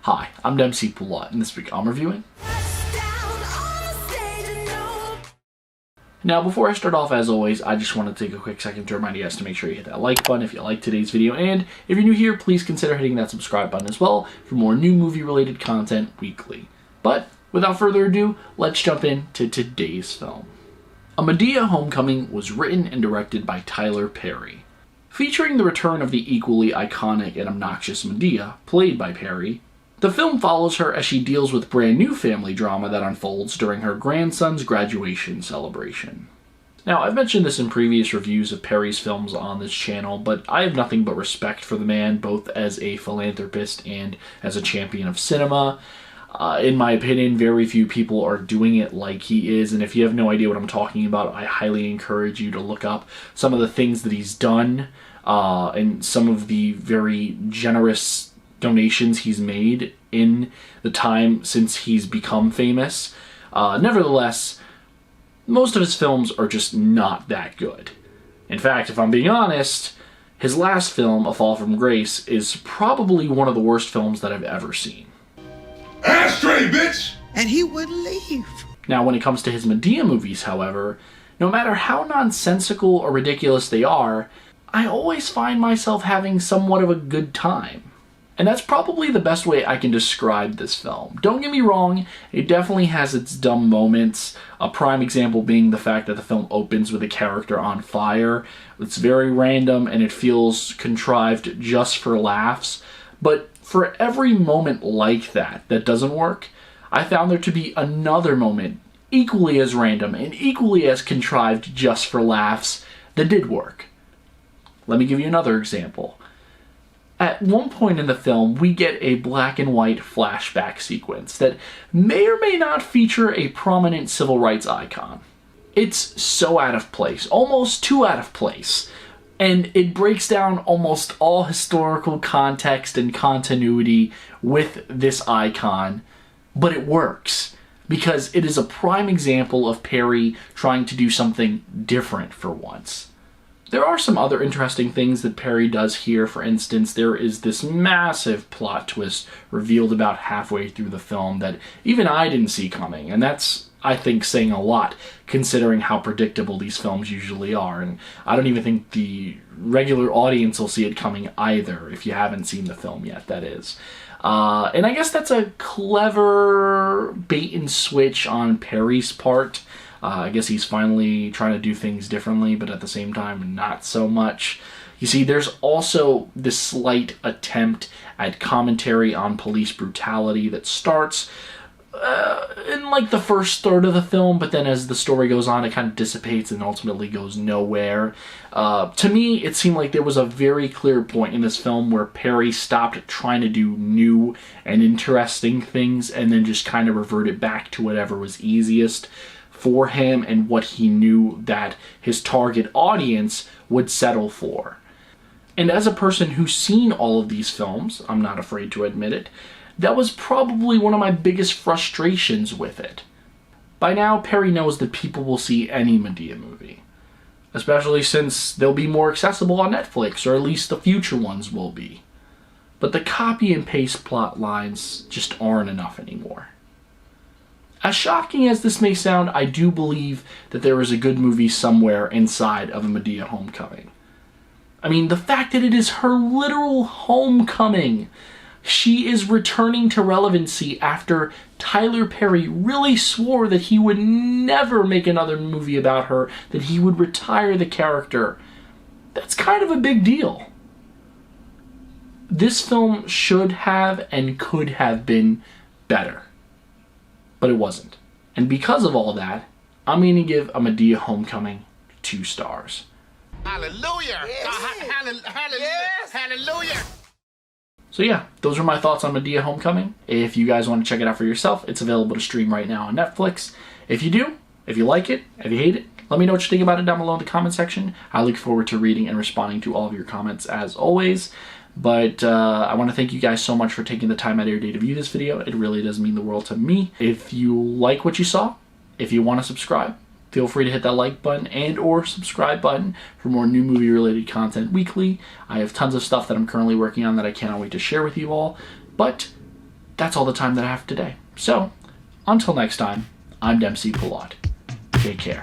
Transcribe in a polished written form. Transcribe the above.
Hi, I'm Dempsey Poulat, and this week I'm reviewing. Now, before I start off, as always, I just want to take a quick second to remind you guys to make sure you hit that like button if you like today's video, and if you're new here, please consider hitting that subscribe button as well for more new movie-related content weekly. But, without further ado, let's jump into today's film. A Madea Homecoming was written and directed by Tyler Perry. Featuring the return of the equally iconic and obnoxious Madea, played by Perry, the film follows her as she deals with brand new family drama that unfolds during her grandson's graduation celebration. Now, I've mentioned this in previous reviews of Perry's films on this channel, but I have nothing but respect for the man, both as a philanthropist and as a champion of cinema. In my opinion, very few people are doing it like he is, and if you have no idea what I'm talking about, I highly encourage you to look up some of the things that he's done, and some of the very generous donations he's made in the time since he's become famous. Nevertheless, most of his films are just not that good. In fact, if I'm being honest, his last film, A Fall from Grace, is probably one of the worst films that I've ever seen. Ashtray, bitch! And he wouldn't leave. Now, when it comes to his Madea movies, however, no matter how nonsensical or ridiculous they are, I always find myself having somewhat of a good time. And that's probably the best way I can describe this film. Don't get me wrong, it definitely has its dumb moments, a prime example being the fact that the film opens with a character on fire. It's very random and it feels contrived just for laughs, but for every moment like that that doesn't work, I found there to be another moment equally as random and equally as contrived just for laughs that did work. Let me give you another example. At one point in the film, we get a black and white flashback sequence that may or may not feature a prominent civil rights icon. It's so out of place, almost too out of place, and it breaks down almost all historical context and continuity with this icon, but it works because it is a prime example of Perry trying to do something different for once. There are some other interesting things that Perry does here. For instance, there is this massive plot twist revealed about halfway through the film that even I didn't see coming, and that's, I think, saying a lot considering how predictable these films usually are, and I don't even think the regular audience will see it coming either, if you haven't seen the film yet, that is. And I guess that's a clever bait and switch on Perry's part. I guess he's finally trying to do things differently, but at the same time, not so much. You see, there's also this slight attempt at commentary on police brutality that starts in like the first third of the film, but then as the story goes on, it kind of dissipates and ultimately goes nowhere. To me, it seemed like there was a very clear point in this film where Perry stopped trying to do new and interesting things and then just kind of reverted back to whatever was easiest for him and what he knew that his target audience would settle for. And as a person who's seen all of these films, I'm not afraid to admit it, that was probably one of my biggest frustrations with it. By now, Perry knows that people will see any Madea movie, especially since they'll be more accessible on Netflix, or at least the future ones will be. But the copy and paste plot lines just aren't enough anymore. As shocking as this may sound, I do believe that there is a good movie somewhere inside of a Madea Homecoming. I mean, the fact that it is her literal homecoming. She is returning to relevancy after Tyler Perry really swore that he would never make another movie about her, that he would retire the character. That's kind of a big deal. This film should have and could have been better. But it wasn't. And because of all that, I'm going to give A Madea Homecoming 2 stars. Hallelujah! Yes. Hallelujah! Yes. Hallelujah! So yeah, those are my thoughts on Madea Homecoming. If you guys want to check it out for yourself, it's available to stream right now on Netflix. If you do, if you like it, if you hate it, let me know what you think about it down below in the comment section. I look forward to reading and responding to all of your comments as always. But I want to thank you guys so much for taking the time out of your day to view this video. It really does mean the world to me. If you like what you saw, if you want to subscribe, feel free to hit that like button and or subscribe button for more new movie related content weekly. I have tons of stuff that I'm currently working on that I cannot wait to share with you all. But that's all the time that I have today. So, until next time, I'm Dempsey Pilat. Take care.